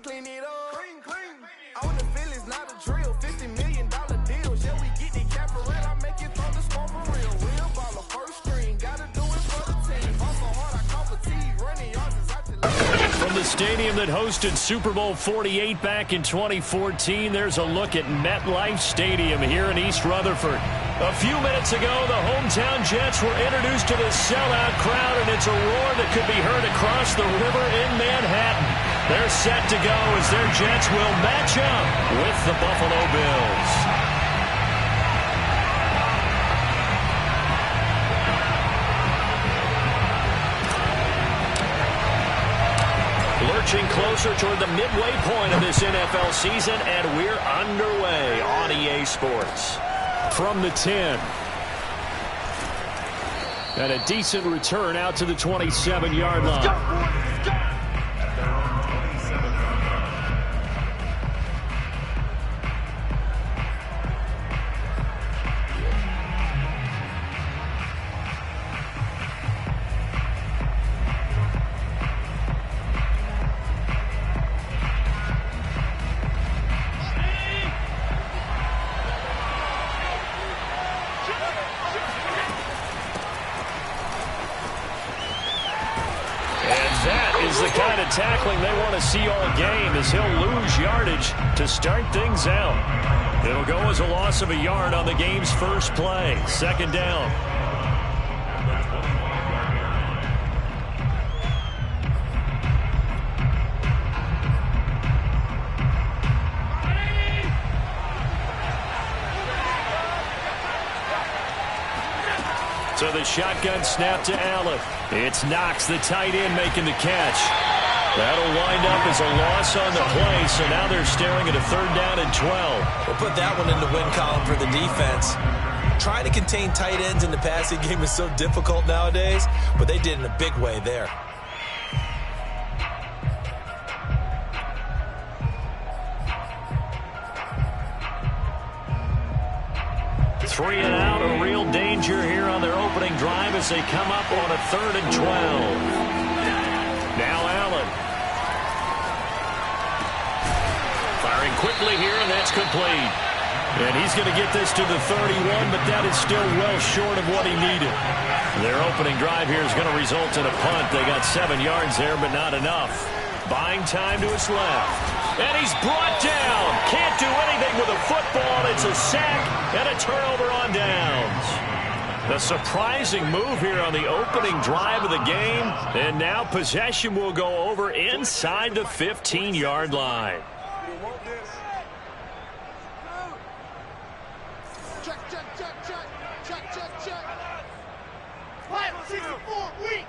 clean it up. Clean. On the Phillies, not a drill. $50 million deals. Yeah, we get the capital. I make it from the smoke for real. Real baller, first string. Gotta do it for the team. Hustle hard, I call fatigue. Running yards is out the league. From the stadium that hosted Super Bowl 48 back in 2014, there's a look at MetLife Stadium here in East Rutherford. A few minutes ago, the hometown Jets were introduced to this sellout crowd, and it's a roar that could be heard across the river in Manhattan. They're set to go as their Jets will match up with the Buffalo Bills. Lurching closer toward the midway point of this NFL season, and we're underway on EA Sports. From the 10. And a decent return out to the 27-yard line. Let's go. The kind of tackling they want to see all game as he'll lose yardage to start things out. It'll go as a loss of a yard on the game's first play. Second down. So the shotgun snap to Allen. It's Knox, the tight end, making the catch. That'll wind up as a loss on the play, so now they're staring at a third down and 12. We'll put that one in the win column for the defense. Trying to contain tight ends in the passing game is so difficult nowadays, but they did in a big way there. Three and out, a real danger here on their opening drive as they come up on a third and 12. Now Allen. Firing quickly here, and that's complete. And he's going to get this to the 31, but that is still well short of what he needed. Their opening drive here is going to result in a punt. They got 7 yards there, but not enough. Buying time to his left. And he's brought down. Can't do anything with a football. It's a sack and a turnover on downs. A surprising move here on the opening drive of the game. And now possession will go over inside the 15-yard line. Check. Wide 64, weak.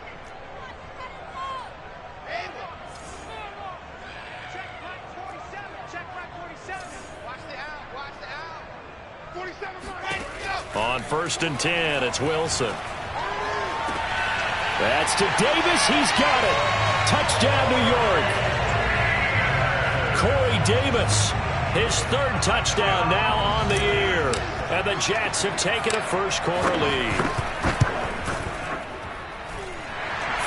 On first and 10, it's Wilson. That's to Davis. He's got it. Touchdown, New York. Corey Davis, his third touchdown now on the year. And the Jets have taken a first-quarter lead.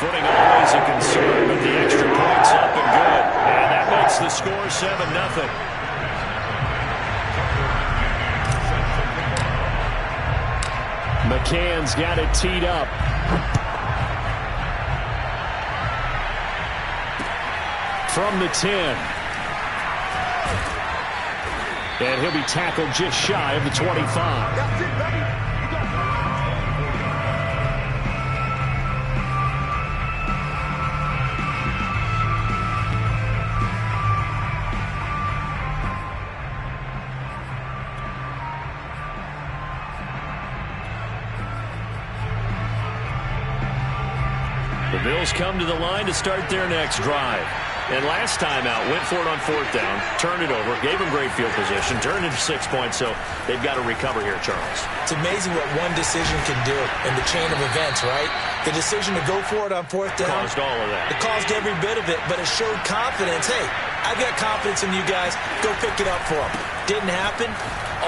Footing always a concern, but the extra point's up and good. And that makes the score 7-0. McCann's got it teed up. From the 10. And he'll be tackled just shy of the 25. That's it, baby. The Bills come to the line to start their next drive. And last time out, went for it on fourth down, turned it over, gave them great field position, turned it into 6 points, so they've got to recover here, Charles. It's amazing what one decision can do in the chain of events, right? The decision to go for it on fourth down. Caused all of that. It caused every bit of it, but it showed confidence. Hey, I've got confidence in you guys. Go pick it up for them. Didn't happen.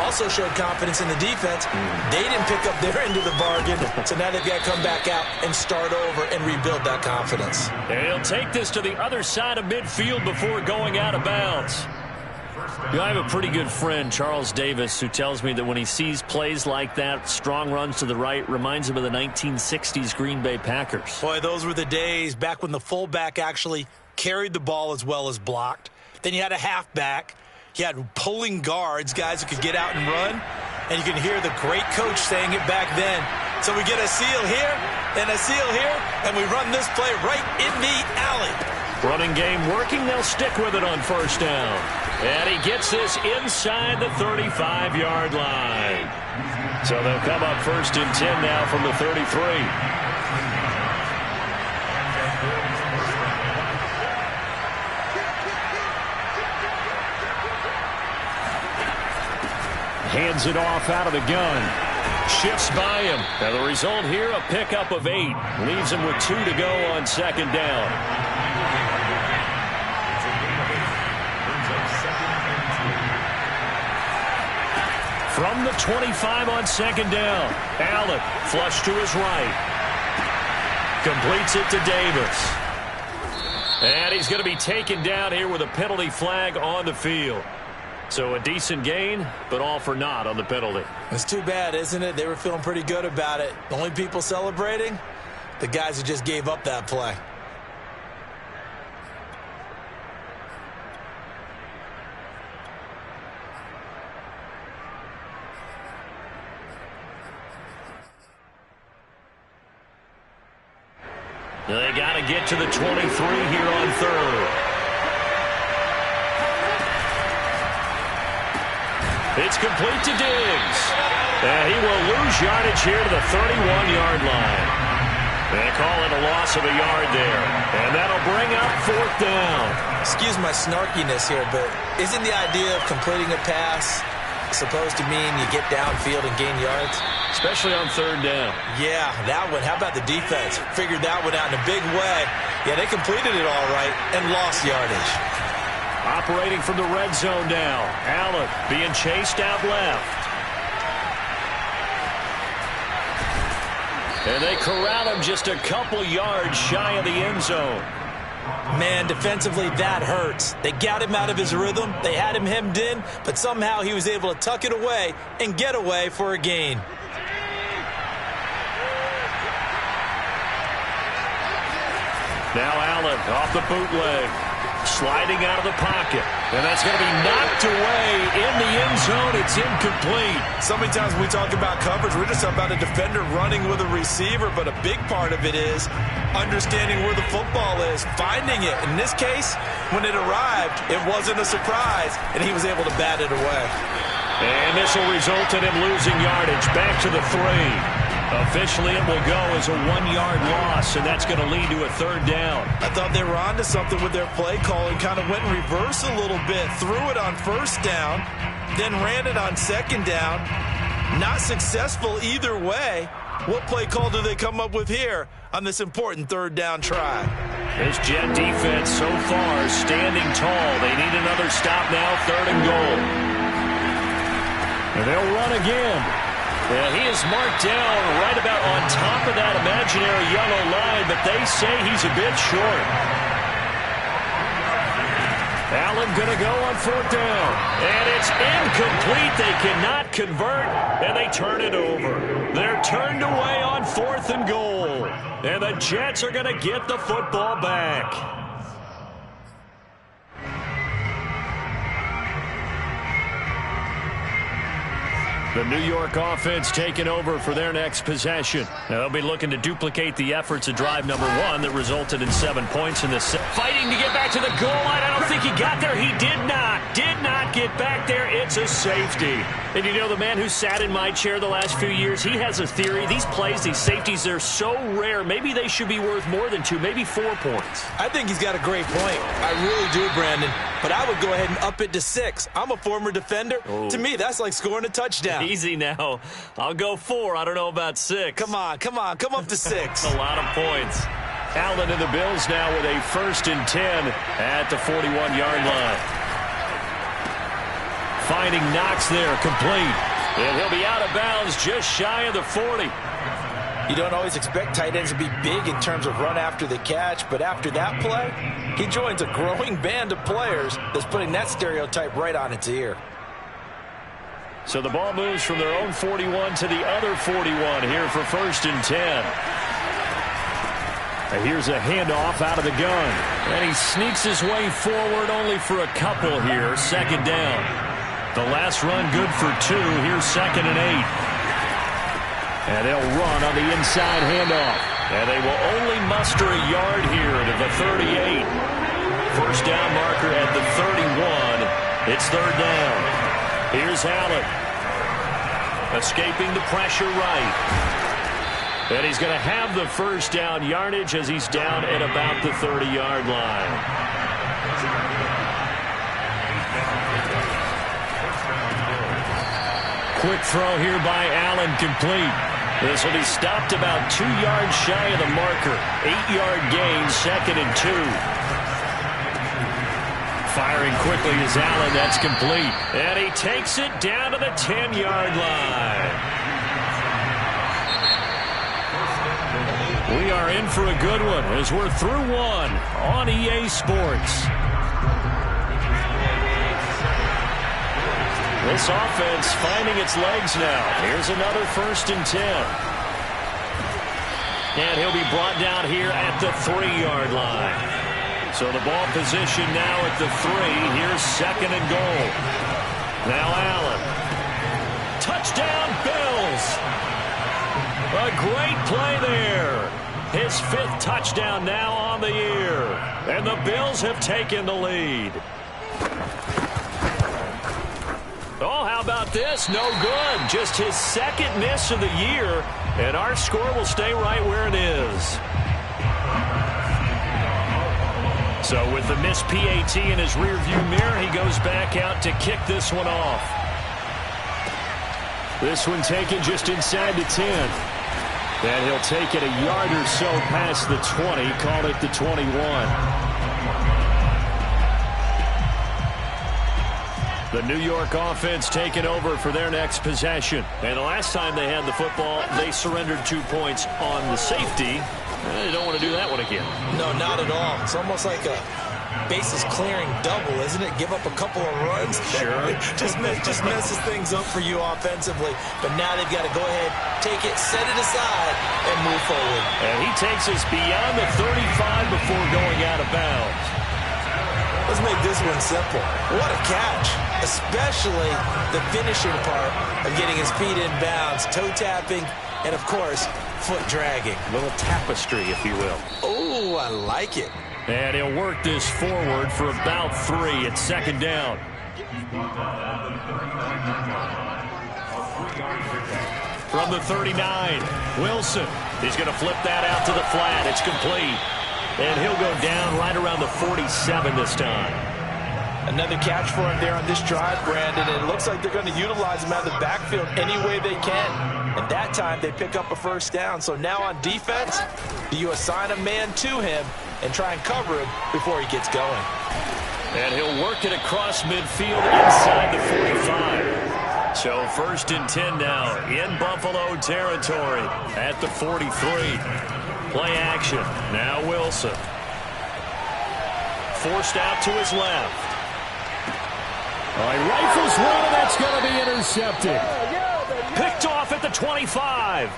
Also showed confidence in the defense. They didn't pick up their end of the bargain, so now they've got to come back out and start over and rebuild that confidence. And he'll take this to the other side of midfield before going out of bounds. You know, I have a pretty good friend, Charles Davis, who tells me that when he sees plays like that, strong runs to the right, reminds him of the 1960s Green Bay Packers. Boy, those were the days back when the fullback actually carried the ball as well as blocked. Then you had a halfback. You had pulling guards, guys who could get out and run. And you can hear the great coach saying it back then. So we get a seal here and a seal here, and we run this play right in the alley. Running game working. They'll stick with it on first down. And he gets this inside the 35-yard line. So they'll come up first and 10 now from the 33. Hands it off out of the gun. Shifts by him. Now the result here, a pickup of 8. Leaves him with 2 to go on second down. From the 25 on second down. Allen flush to his right. Completes it to Davis. And he's going to be taken down here with a penalty flag on the field. So a decent gain, but all for naught on the penalty. It's too bad, isn't it? They were feeling pretty good about it. The only people celebrating, the guys who just gave up that play. They got to get to the 23 here on third. It's complete to Diggs. And he will lose yardage here to the 31-yard line. They call it a loss of a yard there. And that'll bring up fourth down. Excuse my snarkiness here, but isn't the idea of completing a pass supposed to mean you get downfield and gain yards? Especially on third down. Yeah, that one. How about the defense? Figured that one out in a big way. Yeah, they completed it all right and lost yardage. Operating from the red zone now. Allen being chased out left. And they corral him just a couple yards shy of the end zone. Man, defensively, that hurts. They got him out of his rhythm. They had him hemmed in, but somehow he was able to tuck it away and get away for a gain. Now Allen off the bootleg. Sliding out of the pocket. And that's going to be knocked away in the end zone. It's incomplete. So many times when we talk about coverage, we're just talking about a defender running with a receiver, but a big part of it is understanding where the football is, finding it. In this case, when it arrived, it wasn't a surprise, and he was able to bat it away. And this will result in him losing yardage back to the 3. Officially, it will go as a 1-yard loss, and that's going to lead to a third down. I thought they were onto something with their play calling. Kind of went in reverse a little bit. Threw it on first down, then ran it on second down. Not successful either way. What play call do they come up with here on this important third down try? This Jet defense so far standing tall. They need another stop now, third and goal. And they'll run again. Well, he is marked down right about on top of that imaginary yellow line, but they say he's a bit short. Allen going to go on fourth down. And it's incomplete. They cannot convert, and they turn it over. They're turned away on fourth and goal. And the Jets are going to get the football back. The New York offense taking over for their next possession. Now they'll be looking to duplicate the efforts of drive number 1 that resulted in 7 points in this. Fighting to get back to the goal line. I don't think he got there. He did not get back there. It's a safety. And you know, the man who sat in my chair the last few years, he has a theory. These plays, these safeties, they're so rare. Maybe they should be worth more than 2, maybe 4 points. I think he's got a great point. I really do, Brandon. But I would go ahead and up it to 6. I'm a former defender. Oh. To me, that's like scoring a touchdown. Easy now. I'll go 4. I don't know about 6. Come on. Come up to 6. A lot of points. Allen and the Bills now with a first and 10 at the 41-yard line. Finding Knox there, complete. And he'll be out of bounds just shy of the 40. You don't always expect tight ends to be big in terms of run after the catch, but after that play, he joins a growing band of players that's putting that stereotype right on its ear. So the ball moves from their own 41 to the other 41 here for 1st and 10. And here's a handoff out of the gun. And he sneaks his way forward only for a couple here. 2nd down. The last run good for 2. Here's 2nd and 8. And they'll run on the inside handoff. And they will only muster a yard here to the 38. First down marker at the 31. It's 3rd down. Here's Allen. Escaping the pressure right. And he's going to have the first down yardage as he's down at about the 30-yard line. Quick throw here by Allen, complete. This will be stopped about 2 yards shy of the marker. 8-yard gain, 2nd and 2. Firing quickly is Allen. That's complete. And he takes it down to the 10-yard line. We are in for a good one as we're through one on EA Sports. This offense finding its legs now. Here's another 1st and 10. And he'll be brought down here at the 3-yard line. So the ball position now at the 3. Here's 2nd and goal. Now Allen. Touchdown, Bills. A great play there. His 5th touchdown now on the year. And the Bills have taken the lead. Oh, how about this? No good. Just his 2nd miss of the year. And our score will stay right where it is. So with the missed PAT in his rearview mirror, he goes back out to kick this one off. This one taken just inside the 10. And he'll take it a yard or so past the 20, call it the 21. The New York offense taking over for their next possession. And the last time they had the football, they surrendered 2 points on the safety. They don't want to do that one again. No, not at all. It's almost like a bases clearing double, isn't it? Give up a couple of runs. Sure. just messes things up for you offensively. But now they've got to go ahead, take it, set it aside, and move forward. And he takes us beyond the 35 before going out of bounds. Let's make this one simple. What a catch, especially the finishing part of getting his feet in bounds, toe tapping, and, of course, foot dragging. A little tapestry, if you will. Oh, I like it. And he'll work this forward for about 3. It's 2nd down. From the 39, Wilson. He's going to flip that out to the flat. It's complete. And he'll go down right around the 47 this time. Another catch for him there on this drive, Brandon. And it looks like they're going to utilize him out of the backfield any way they can. And that time they pick up a first down. So now on defense, you assign a man to him and try and cover him before he gets going. And he'll work it across midfield inside the 45. So 1st and 10 now in Buffalo territory at the 43. Play action. Now Wilson. Forced out to his left. All right, rifles one, and that's going to be intercepted. Picked off at the 25.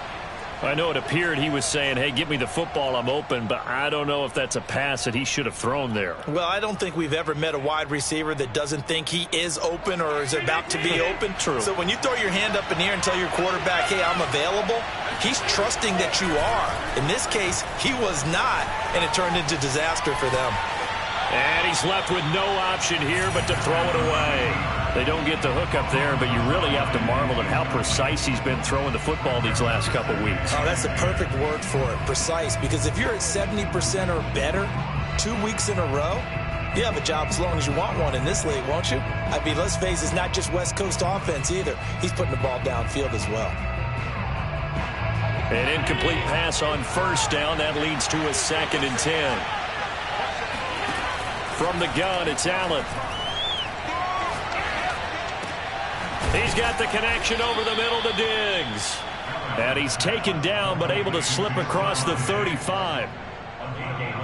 I know it appeared he was saying, hey, give me the football, I'm open, but I don't know if that's a pass that he should have thrown there. Well, I don't think we've ever met a wide receiver that doesn't think he is open or is about to be open. True. So when you throw your hand up in the air and tell your quarterback, hey, I'm available, he's trusting that you are. In this case, he was not, and it turned into disaster for them. And he's left with no option here but to throw it away. They don't get the hook up there, but you really have to marvel at how precise he's been throwing the football these last couple weeks. Oh, that's the perfect word for it, precise, because if you're at 70% or better 2 weeks in a row, you have a job as long as you want one in this league, won't you? I mean, let's face it, it's not just West Coast offense either. He's putting the ball downfield as well. An incomplete pass on first down. That leads to a 2nd and 10. From the gun, it's Allen. He's got the connection over the middle to Diggs. And he's taken down, but able to slip across the 35.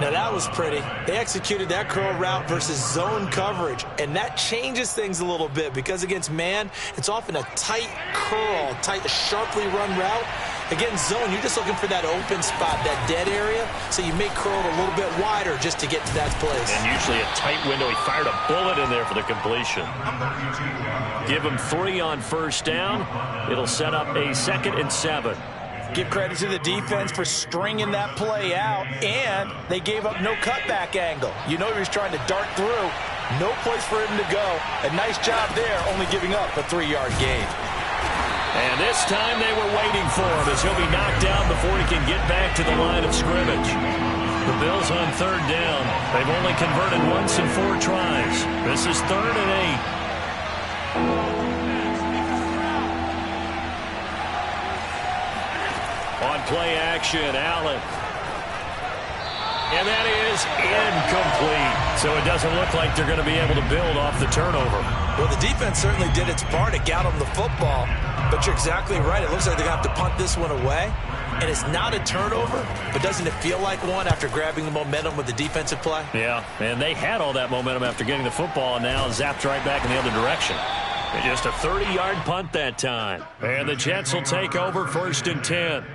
Now, that was pretty. They executed that curl route versus zone coverage, and that changes things a little bit because against man, it's often a tight curl, sharply run route. Against zone, you're just looking for that open spot, that dead area, so you make curl a little bit wider just to get to that place. And usually a tight window. He fired a bullet in there for the completion. Give him 3 on first down. It'll set up a 2nd and 7. Give credit to the defense for stringing that play out, and they gave up no cutback angle. You know he was trying to dart through. No place for him to go. A nice job there, only giving up a 3-yard gain. And this time they were waiting for him as he'll be knocked down before he can get back to the line of scrimmage. The Bills on 3rd down. They've only converted once in 4 tries. This is 3rd and 8. On play action, Allen. And that is incomplete. So it doesn't look like they're going to be able to build off the turnover. Well, the defense certainly did its part to get them the football. But you're exactly right. It looks like they're going to have to punt this one away. And it's not a turnover, but doesn't it feel like one after grabbing the momentum with the defensive play? Yeah, and they had all that momentum after getting the football, and now zapped right back in the other direction. And just a 30-yard punt that time. And the Jets will take over 1st and 10.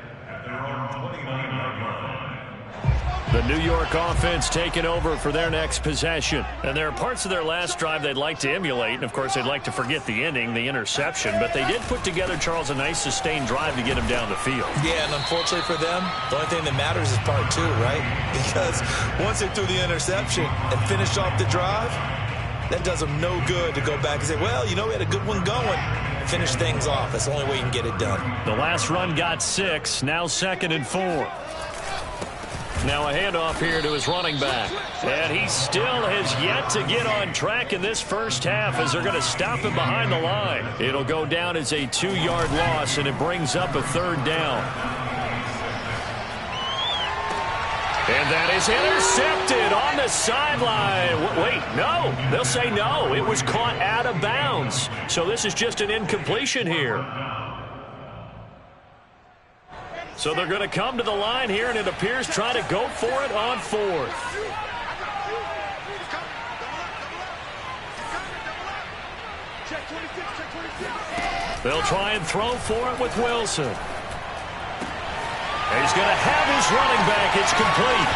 The New York offense taking over for their next possession. And there are parts of their last drive they'd like to emulate. And, of course, they'd like to forget the ending, the interception. But they did put together, Charles, a nice sustained drive to get him down the field. Yeah, and unfortunately for them, the only thing that matters is part 2, right? Because once they threw the interception and finished off the drive, that does them no good to go back and say, well, you know, we had a good one going. Finish things off. That's the only way you can get it done. The last run got 6. Now 2nd and 4. Now a handoff here to his running back. And he still has yet to get on track in this first half as they're going to stop him behind the line. It'll go down as a 2-yard loss, and it brings up a 3rd down. And that is intercepted on the sideline. Wait, no. They'll say no. It was caught out of bounds. So this is just an incompletion here. So they're going to come to the line here, and it appears try to go for it on 4th. They'll try and throw for it with Wilson. And he's going to have his running back. It's complete.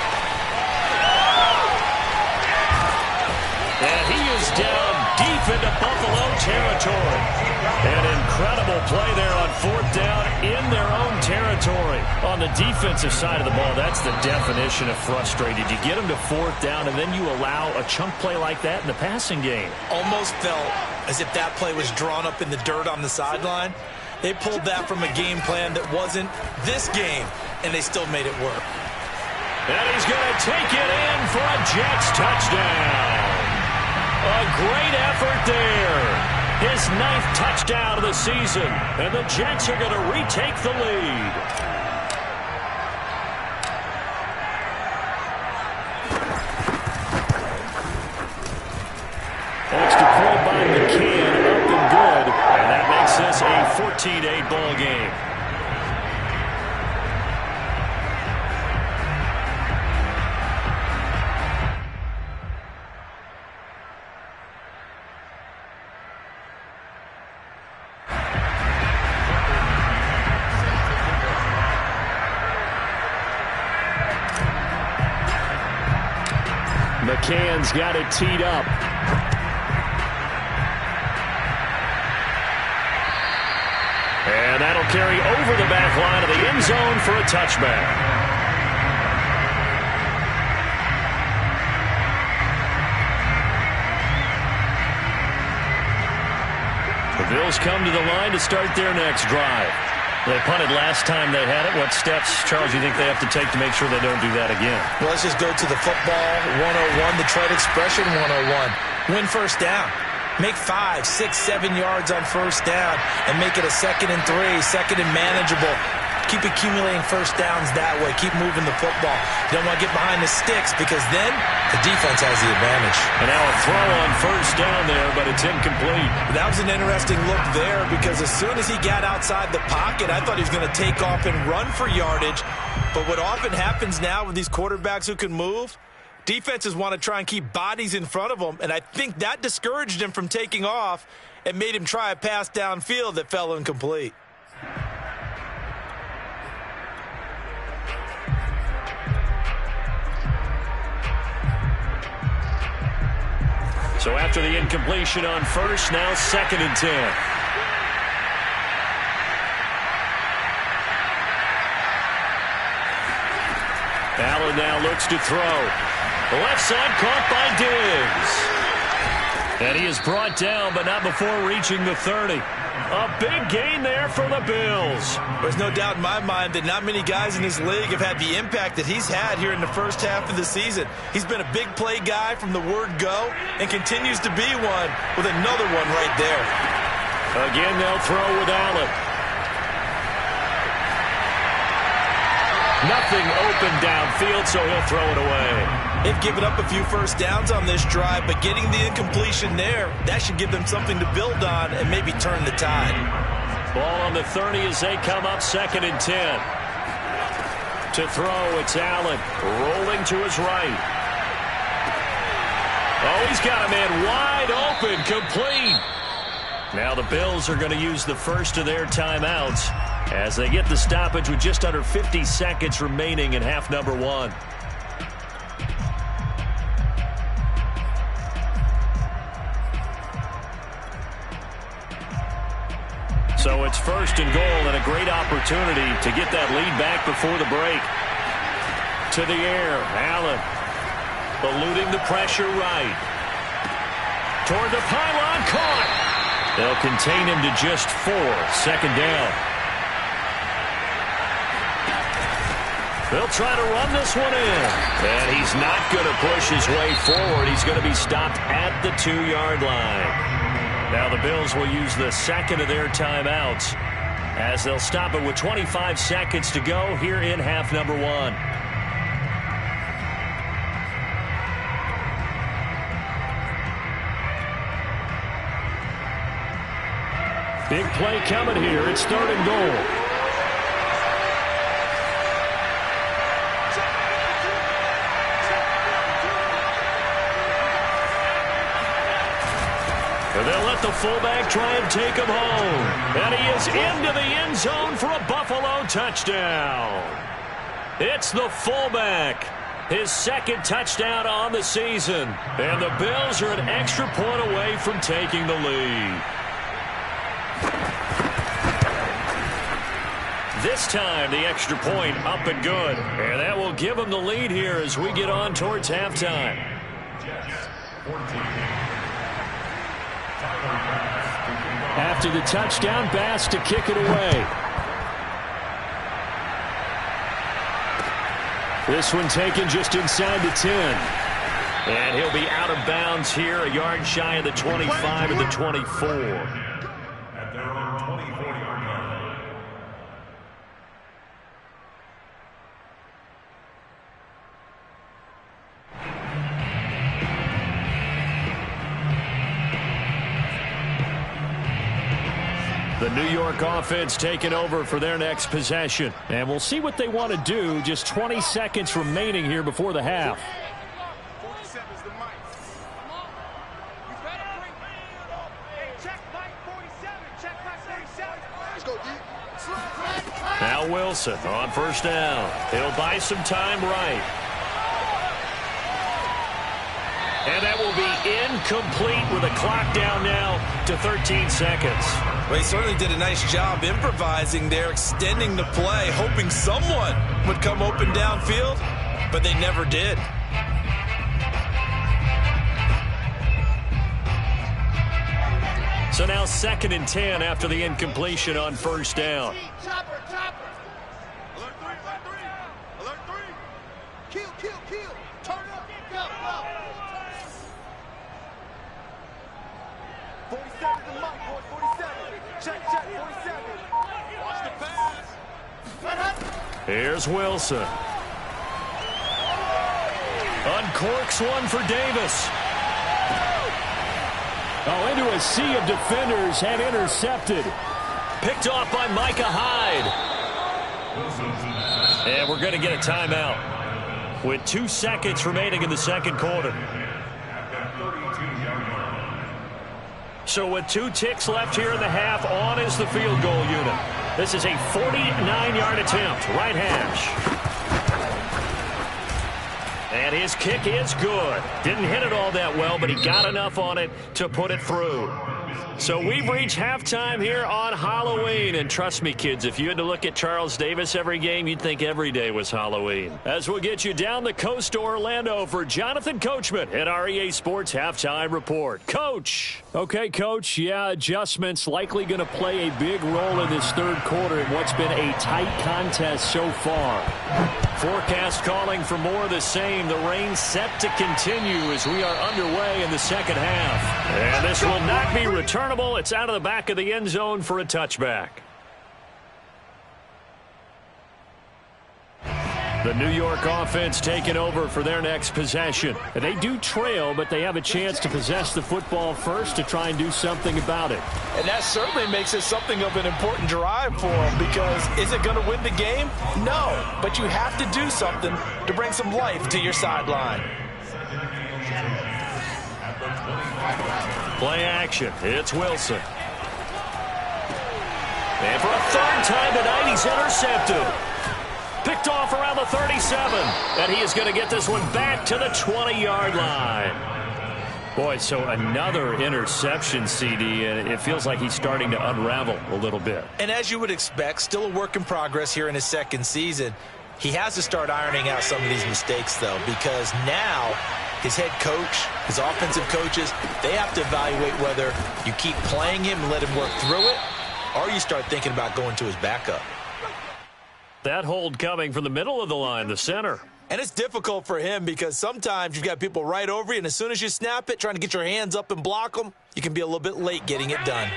And he is down deep into Buffalo territory. An incredible play there on 4th down in their own territory. On the defensive side of the ball, that's the definition of frustrated. You get them to 4th down, and then you allow a chunk play like that in the passing game. Almost felt as if that play was drawn up in the dirt on the sideline. They pulled that from a game plan that wasn't this game, and they still made it work. And he's going to take it in for a Jets touchdown. A great effort there. His 9th touchdown of the season, and the Jets are going to retake the lead. Extra point by McCann, up and good, and that makes this a 14-8 ball game. McCann's got it teed up. And that'll carry over the back line of the end zone for a touchback. The Bills come to the line to start their next drive. They punted last time they had it. What steps, Charles, do you think they have to take to make sure they don't do that again? Well, let's just go to the football 101, the trade expression 101. Win first down. Make 5, 6, 7 yards on first down and make it a 2nd and 3, 2nd and manageable. Keep accumulating first downs that way. Keep moving the football. You don't want to get behind the sticks because then the defense has the advantage. And now a throw on first down there, but it's incomplete. That was an interesting look there because as soon as he got outside the pocket, I thought he was going to take off and run for yardage. But what often happens now with these quarterbacks who can move, defenses want to try and keep bodies in front of them, and I think that discouraged him from taking off and made him try a pass downfield that fell incomplete. So after the incompletion on first, now 2nd and 10. Allen now looks to throw. The left side caught by Diggs. And he is brought down, but not before reaching the 30. A big gain there for the Bills. There's no doubt in my mind that not many guys in this league have had the impact that he's had here in the first half of the season. He's been a big play guy from the word go and continues to be one with another one right there. Again, they'll throw with Allen. Nothing open downfield, so he'll throw it away. They've given up a few first downs on this drive, but getting the incompletion there, that should give them something to build on and maybe turn the tide. Ball on the 30 as they come up 2nd and 10. To throw, it's Allen rolling to his right. Oh, he's got a man wide open, complete. Now the Bills are going to use the first of their timeouts as they get the stoppage with just under 50 seconds remaining in half number 1. So it's 1st and goal and a great opportunity to get that lead back before the break. To the air, Allen eluding the pressure right. Toward the pylon, caught. They'll contain him to just 4, 2nd down. They'll try to run this one in. And he's not going to push his way forward. He's going to be stopped at the 2-yard line. Now the Bills will use the 2nd of their timeouts as they'll stop it with 25 seconds to go here in half number 1. Big play coming here. It's 3rd and goal. They'll let the fullback try and take him home. And he is into the end zone for a Buffalo touchdown. It's the fullback. His 2nd touchdown on the season. And the Bills are an extra point away from taking the lead. This time, the extra point up and good. And that will give them the lead here as we get on towards halftime. After the touchdown, Bass to kick it away. This one taken just inside the 10. And he'll be out of bounds here, a yard shy of the 25 and the 24. The New York offense taking over for their next possession. And we'll see what they want to do. Just 20 seconds remaining here before the half. Now Wilson on 1st down. He'll buy some time right. And that will be incomplete with a clock down now to 13 seconds. Well, he certainly did a nice job improvising there, extending the play, hoping someone would come open downfield, but they never did. So now 2nd and 10 after the incompletion on 1st down. Alert 3. Kill. Turn up. Go. 47 to Mike, boys. 47. Check. 47. Watch the pass. Here's Wilson. Uncorks one for Davis. Oh, into a sea of defenders and intercepted. Picked off by Micah Hyde. And we're going to get a timeout with 2 seconds remaining in the second quarter. So with 2 ticks left here in the half, on is the field goal unit. This is a 49-yard attempt, right hash. And his kick is good. Didn't hit it all that well, but he got enough on it to put it through. So we've reached halftime here on Halloween. And trust me, kids, if you had to look at Charles Davis every game, you'd think every day was Halloween. As we'll get you down the coast to Orlando for Jonathan Coachman at our EA Sports Halftime Report. Coach. Okay, Coach, yeah, adjustments likely going to play a big role in this third quarter in what's been a tight contest so far. Forecast calling for more of the same. The rain set to continue as we are underway in the second half. And this will not be returnable. It's out of the back of the end zone for a touchback. The New York offense taking over for their next possession. They do trail, but they have a chance to possess the football first to try and do something about it. And that certainly makes it something of an important drive for them, because is it going to win the game? No, but you have to do something to bring some life to your sideline. Play action. It's Wilson. And for a third time tonight, he's intercepted. Picked off around the 37. And he is going to get this one back to the 20-yard line. Boy, so another interception, CD, and it feels like he's starting to unravel a little bit. And as you would expect, still a work in progress here in his second season. He has to start ironing out some of these mistakes, though, because now his head coach, his offensive coaches, they have to evaluate whether you keep playing him and let him work through it, or you start thinking about going to his backup. That hold coming from the middle of the line, the center. And it's difficult for him because sometimes you've got people right over you, and as soon as you snap it, trying to get your hands up and block them, you can be a little bit late getting it done.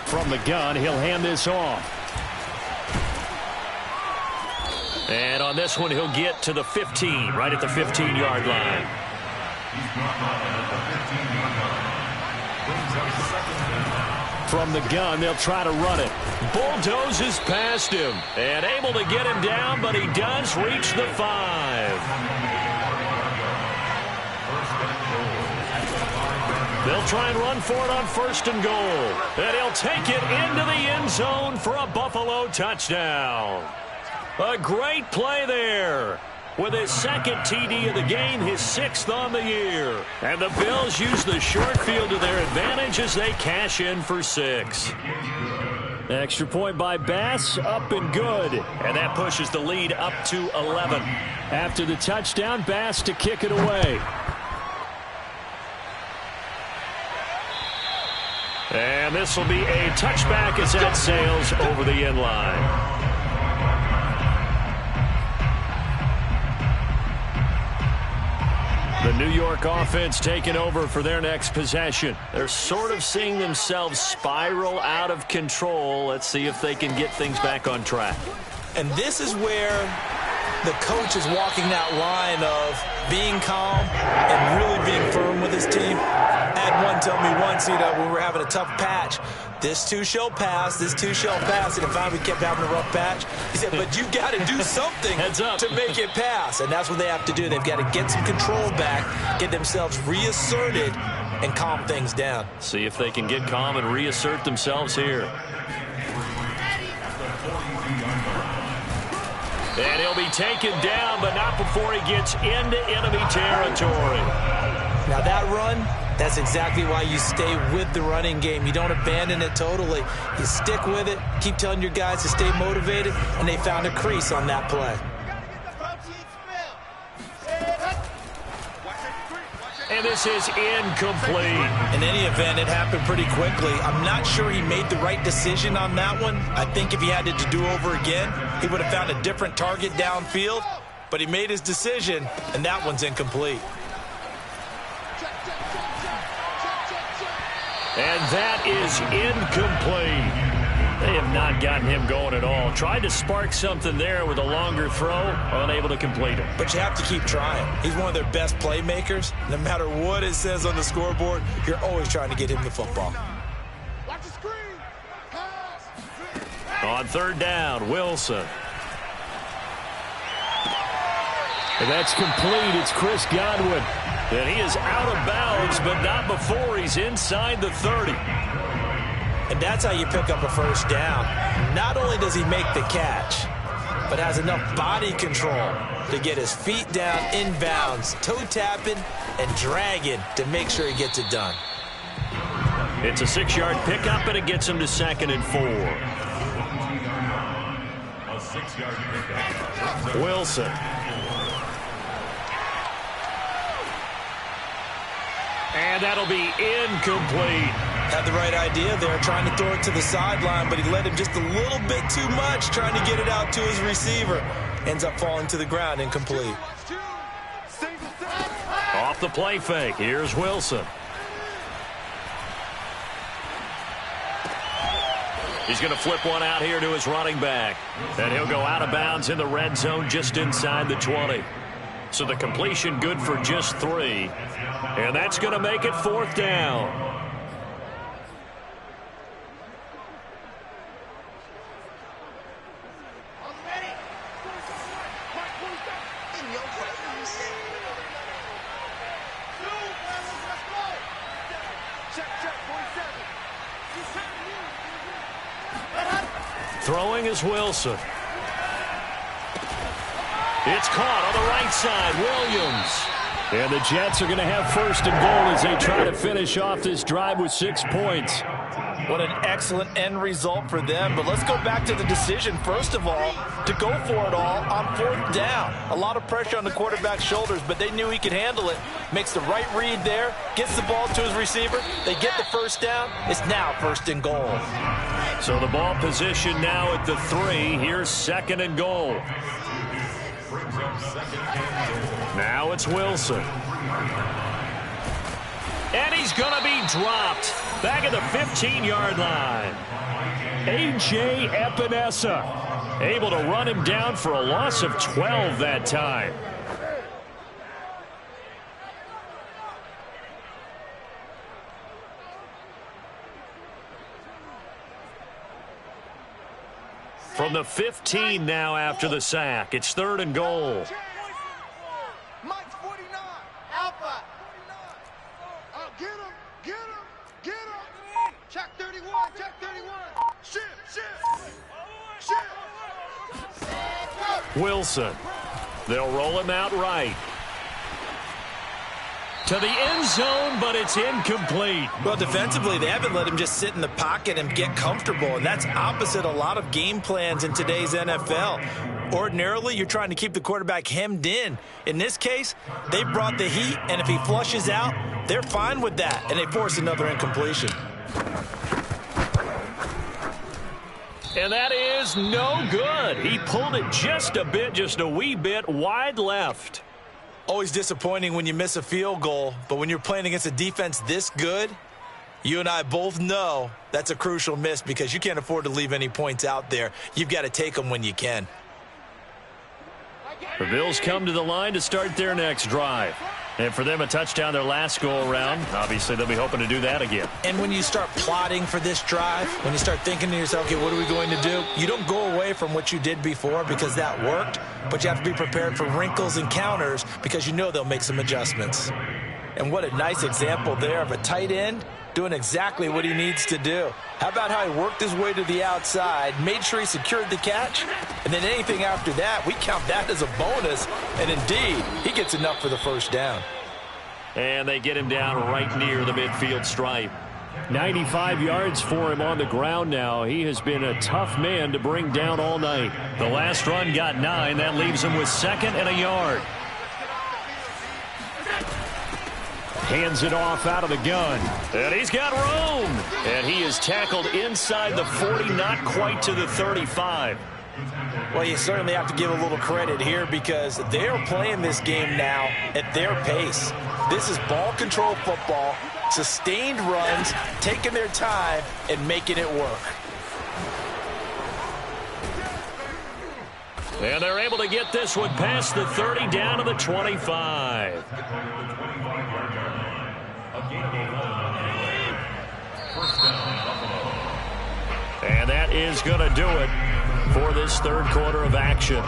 From the gun, he'll hand this off. And on this one, he'll get to the 15, right at the 15-yard line. From the gun, they'll try to run it. Bulldozes past him. And able to get him down, but he does reach the 5. They'll try and run for it on 1st and goal. And he'll take it into the end zone for a Buffalo touchdown. A great play there. With his second TD of the game, his 6th on the year. And the Bills use the short field to their advantage as they cash in for 6. Extra point by Bass, up and good. And that pushes the lead up to 11. After the touchdown, Bass to kick it away. And this will be a touchback as that sails over the end line. The New York offense taking over for their next possession. They're sort of seeing themselves spiral out of control. Let's see if they can get things back on track. And this is where the coach is walking that line of being calm and really being firm with his team. I had one tell me once, when we were having a tough patch, this too shall pass, this too shall pass. And if we kept having a rough patch, he said, but you got to do something to make it pass. And that's what they have to do. They've got to get some control back, get themselves reasserted, and calm things down. See if they can get calm and reassert themselves here. And he'll be taken down, but not before he gets into enemy territory. Now that run, that's exactly why you stay with the running game. You don't abandon it totally. You stick with it, keep telling your guys to stay motivated, and they found a crease on that play. And this is incomplete. In any event, it happened pretty quickly. I'm not sure he made the right decision on that one. I think if he had to do over again, he would have found a different target downfield. But he made his decision, and that one's incomplete. And that is incomplete. They have not gotten him going at all. Tried to spark something there with a longer throw, unable to complete it. But you have to keep trying. He's one of their best playmakers. No matter what it says on the scoreboard, you're always trying to get him the football. On third down, Wilson. And that's complete. It's Chris Godwin. And he is out of bounds, but not before he's inside the 30. And that's how you pick up a first down. Not only does he make the catch, but has enough body control to get his feet down inbounds, toe tapping and dragging to make sure he gets it done. It's a 6-yard pickup, and it gets him to 2nd and 4. A 6-yard pickup. Wilson. And that'll be incomplete. Had the right idea there, trying to throw it to the sideline, but he led him just a little bit too much, trying to get it out to his receiver. Ends up falling to the ground, incomplete. Off the play fake, here's Wilson. He's going to flip one out here to his running back. And he'll go out of bounds in the red zone just inside the 20. So the completion good for just 3. And that's going to make it 4th down. Throwing is Wilson. It's caught on the right side, Williams. And the Jets are going to have 1st and goal as they try to finish off this drive with 6 points. What an excellent end result for them. But let's go back to the decision, first of all, to go for it all on 4th down. A lot of pressure on the quarterback's shoulders, but they knew he could handle it. Makes the right read there, gets the ball to his receiver. They get the 1st down. It's now 1st and goal. So the ball position now at the 3. Here's 2nd and goal. Now it's Wilson. And he's going to be dropped back at the 15-yard line. A.J. Epinesa able to run him down for a loss of 12 that time. From the 15 now after the sack. It's 3rd and goal. Mike's 49. Alpha. Get him. Get him. Get him. Check 31. Check 31. Shift. Wilson. They'll roll him out right. To the end zone, but it's incomplete. Well, defensively, they haven't let him just sit in the pocket and get comfortable, and that's opposite a lot of game plans in today's NFL. Ordinarily, you're trying to keep the quarterback hemmed in. In this case, they brought the heat, and if he flushes out, they're fine with that, and they force another incompletion. And that is no good. He pulled it just a wee bit wide left. Always disappointing when you miss a field goal, but when you're playing against a defense this good, you and I both know that's a crucial miss because you can't afford to leave any points out there. You've got to take them when you can. The Bills come to the line to start their next drive. And for them, a touchdown their last go-around. Obviously, they'll be hoping to do that again. And when you start plotting for this drive, when you start thinking to yourself, okay, what are we going to do? You don't go away from what you did before because that worked, but you have to be prepared for wrinkles and counters because you know they'll make some adjustments. And what a nice example there of a tight end doing exactly what he needs to do. How about how he worked his way to the outside, made sure he secured the catch, and then anything after that, we count that as a bonus. And indeed, he gets enough for the 1st down. And they get him down right near the midfield stripe. 95 yards for him on the ground now. He has been a tough man to bring down all night. The last run got 9. That leaves him with 2nd and a yard. Hands it off out of the gun. And he's got room. And he is tackled inside the 40, not quite to the 35. Well, you certainly have to give a little credit here because they are playing this game now at their pace. This is ball control football. Sustained runs, taking their time, and making it work. And they're able to get this one past the 30 down to the 25. And that is going to do it for this third quarter of action.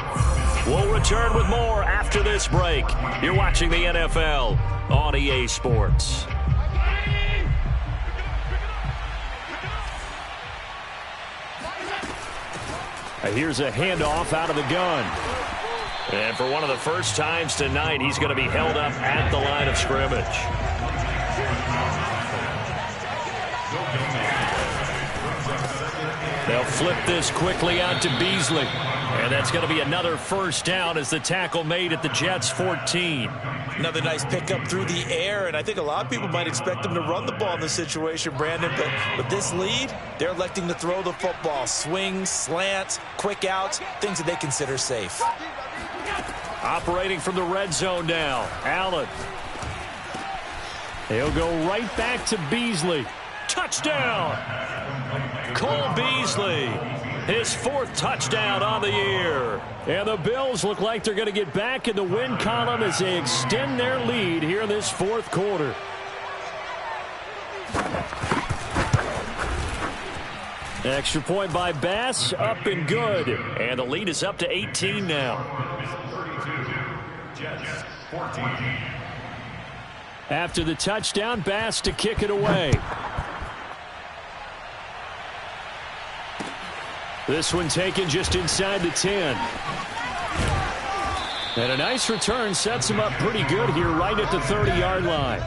We'll return with more after this break. You're watching the NFL on EA Sports. Here's a handoff out of the gun. And for one of the first times tonight, he's going to be held up at the line of scrimmage. They'll flip this quickly out to Beasley. And that's going to be another first down as the tackle made at the Jets' 14. Another nice pickup through the air, and I think a lot of people might expect them to run the ball in this situation, Brandon, but with this lead, they're electing to throw the football. Swings, slants, quick outs, things that they consider safe. Operating from the red zone now, Allen. He'll go right back to Beasley. Touchdown! Cole Beasley, his fourth touchdown on the year. And the Bills look like they're going to get back in the win column as they extend their lead here in this fourth quarter. Extra point by Bass, up and good. And the lead is up to 18 now. 32, Jets, 14. After the touchdown, Bass to kick it away. This one taken just inside the 10. And a nice return sets him up pretty good here right at the 30-yard line.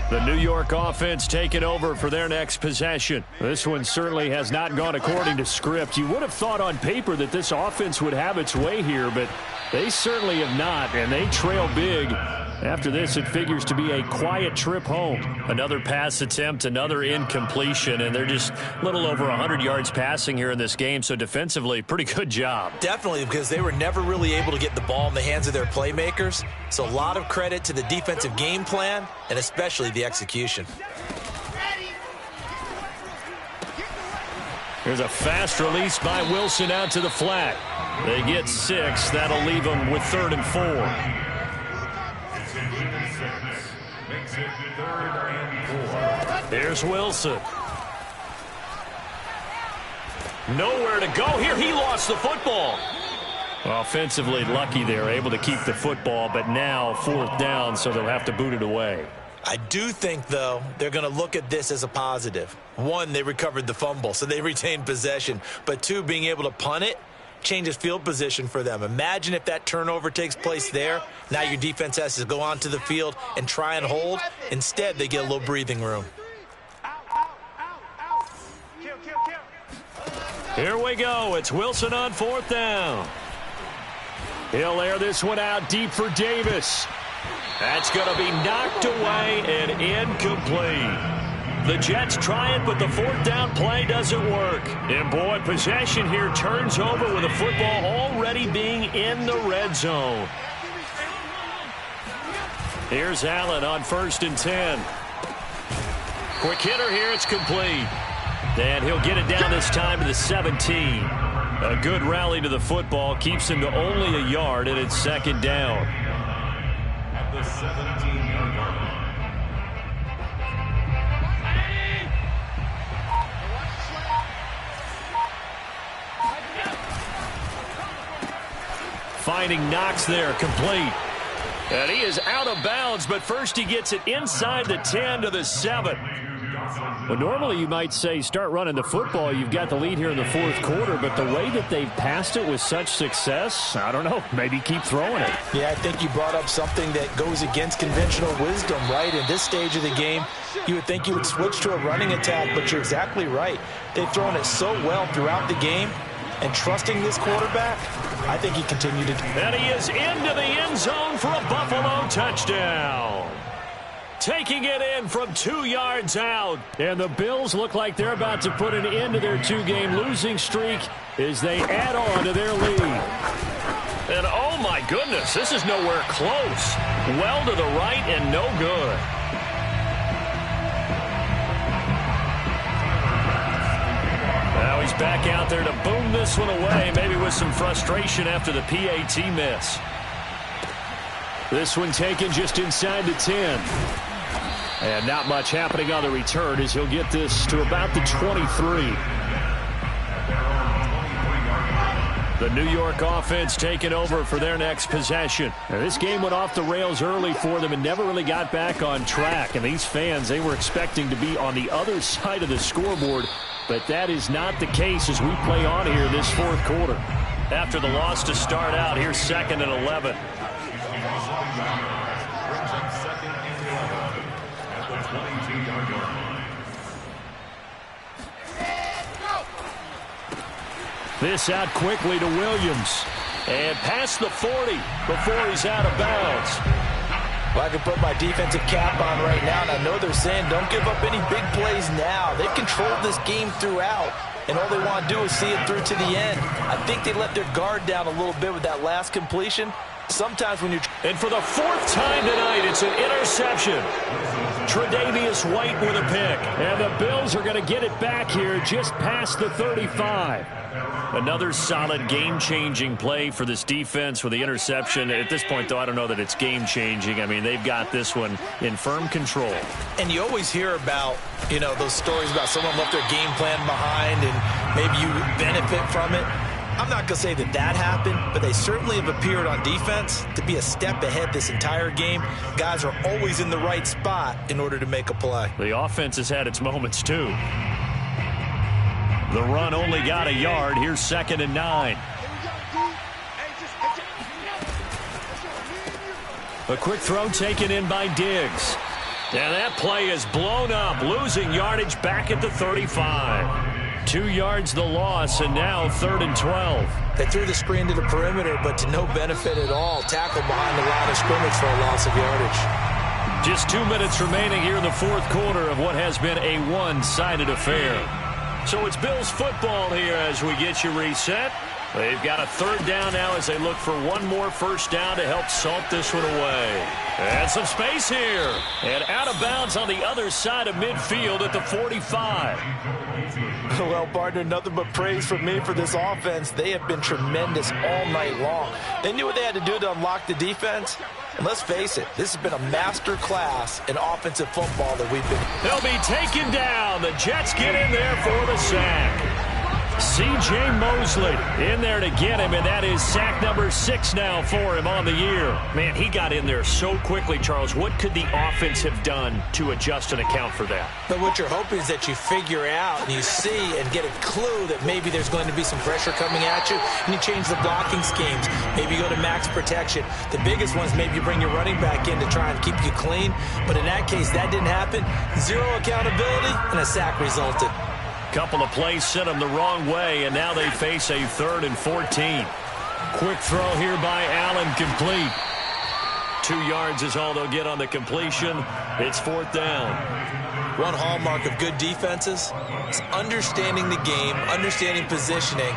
The New York offense taking over for their next possession. This one certainly has not gone according to script. You would have thought on paper that this offense would have its way here, but they certainly have not, and they trail big. After this, it figures to be a quiet trip home. Another pass attempt, another incompletion, and they're just a little over 100 yards passing here in this game, so defensively, pretty good job. Definitely, because they were never really able to get the ball in the hands of their playmakers, so a lot of credit to the defensive game plan, and especially the execution. Here's a fast release by Wilson out to the flat. They get 6. That'll leave them with 3rd and 4. There's Wilson. Nowhere to go here. He lost the football. Offensively lucky they're able to keep the football, but now 4th down, so they'll have to boot it away. I do think, though, they're going to look at this as a positive. 1, they recovered the fumble, so they retained possession. But 2, being able to punt it changes field position for them. Imagine if that turnover takes place there. Now your defense has to go onto the field and try and hold. Instead, they get a little breathing room. Here we go. It's Wilson on 4th down. He'll air this one out deep for Davis. That's going to be knocked away and incomplete. The Jets try it, but the 4th down play doesn't work. And, boy, possession here turns over with the football already being in the red zone. Here's Allen on 1st and 10. Quick hitter here. It's complete. And he'll get it down this time to the 17. A good rally to the football keeps him to only a yard, and it's 2nd down. At the 17-yard line. Finding Knox there, complete. And he is out of bounds, but first he gets it inside the 10 to the 7. Well, normally you might say start running the football. You've got the lead here in the 4th quarter, but the way that they've passed it with such success, I don't know, maybe keep throwing it. Yeah, I think you brought up something that goes against conventional wisdom, right? In this stage of the game, you would think you would switch to a running attack, but you're exactly right. They've thrown it so well throughout the game, and trusting this quarterback, I think he continued to do that. And he is into the end zone for a Buffalo touchdown. Taking it in from 2 yards out. And the Bills look like they're about to put an end to their 2-game losing streak as they add on to their lead. And oh my goodness, this is nowhere close. Well to the right and no good. Now he's back out there to boom this one away, maybe with some frustration after the PAT miss. This one taken just inside the 10. And not much happening on the return as he'll get this to about the 23. The New York offense taking over for their next possession. Now, this game went off the rails early for them and never really got back on track. And these fans, they were expecting to be on the other side of the scoreboard. But that is not the case as we play on here this fourth quarter. After the loss to start out, here's 2nd and 11. This out quickly to Williams. And past the 40 before he's out of bounds. Well, I can put my defensive cap on right now, and I know they're saying don't give up any big plays now. They've controlled this game throughout, and all they want to do is see it through to the end. I think they let their guard down a little bit with that last completion. Sometimes when you're... And for the 4th time tonight, it's an interception. Tre'Davious White with a pick. And the Bills are going to get it back here just past the 35. Another solid game-changing play for this defense with the interception. At this point, though, I don't know that it's game-changing. I mean, they've got this one in firm control. And you always hear about, you know, those stories about someone left their game plan behind and maybe you benefit from it. I'm not going to say that that happened, but they certainly have appeared on defense to be a step ahead this entire game. Guys are always in the right spot in order to make a play. The offense has had its moments, too. The run only got a yard. Here's 2nd and 9. A quick throw taken in by Diggs. And that play is blown up, losing yardage back at the 35. 2 yards the loss, and now 3rd and 12. They threw the screen to the perimeter, but to no benefit at all. Tackle behind the line of scrimmage for a loss of yardage. Just 2 minutes remaining here in the fourth quarter of what has been a one-sided affair. So it's Bills football here as we get you reset. They've got a 3rd down now as they look for one more first down to help salt this one away. And some space here. And out of bounds on the other side of midfield at the 45. Well, partner, nothing but praise from me for this offense. They have been tremendous all night long. They knew what they had to do to unlock the defense. And let's face it, this has been a master class in offensive football that we've been. They'll be taken down. The Jets get in there for the sack. C.J. Mosley in there to get him, and that is sack number 6 now for him on the year. Man, he got in there so quickly, Charles. What could the offense have done to adjust and account for that? But what you're hoping is that you figure out and you see and get a clue that maybe there's going to be some pressure coming at you, and you change the blocking schemes. Maybe you go to max protection. The biggest one is maybe you bring your running back in to try and keep you clean. But in that case, that didn't happen. 0 accountability, and a sack resulted. Couple of plays sent them the wrong way, and now they face a 3rd and 14. Quick throw here by Allen, complete. 2 yards is all they'll get on the completion. It's 4th down. One hallmark of good defenses is understanding the game, understanding positioning,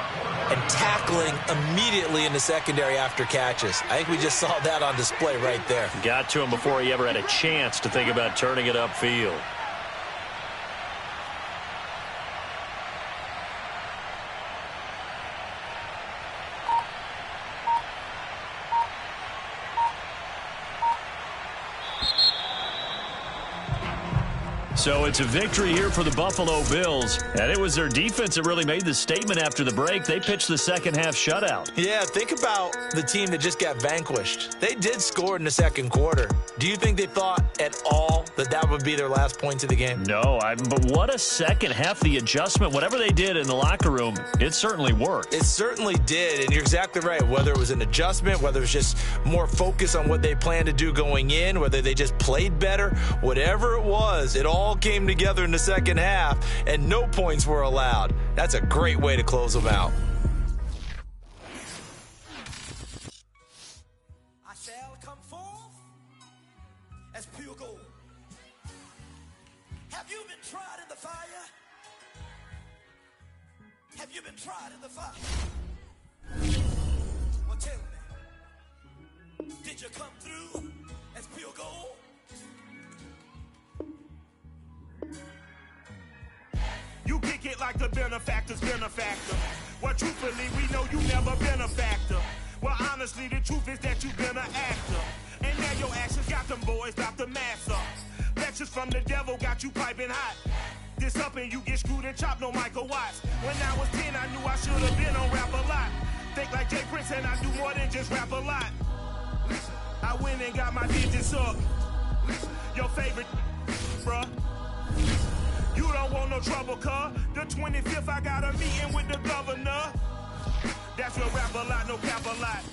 and tackling immediately in the secondary after catches. I think we just saw that on display right there. Got to him before he ever had a chance to think about turning it upfield. So it's a victory here for the Buffalo Bills. And it was their defense that really made the statement after the break. They pitched the second half shutout. Yeah, think about the team that just got vanquished. They did score in the second quarter. Do you think they thought at all that that would be their last points of the game? No, but what a second half. The adjustment, whatever they did in the locker room, it certainly worked. It certainly did, and you're exactly right. Whether it was an adjustment, whether it was just more focus on what they planned to do going in, whether they just played better, whatever it was, it all came together in the second half, and no points were allowed. That's a great way to close them out. I shall come forth as pure gold. Have you been tried in the fire? Have you been tried in the fire? Well, tell me. come through as pure gold. You kick it like the benefactor's benefactor. Well, truthfully, we know you never been a factor. Well, honestly, the truth is that you've been an actor. And now your actions got them boys about to mass up. Lectures from the devil got you piping hot. This up and you get screwed and chopped, no Michael Watts. When I was 10, I knew I should have been on Rap a Lot. Think like Jay Prince and I do more than just rap a lot. I went and got my digits up. Your favorite, bruh. You don't want no trouble, cuz. The 25th, I got a meeting with the governor. That's real Rap a Lot, no cap a lot.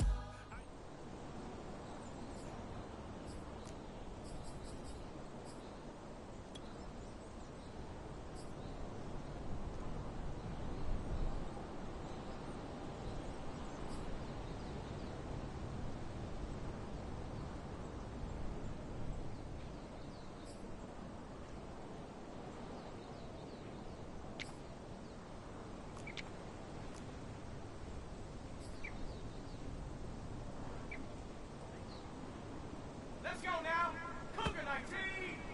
Let's go now. Cougar 19.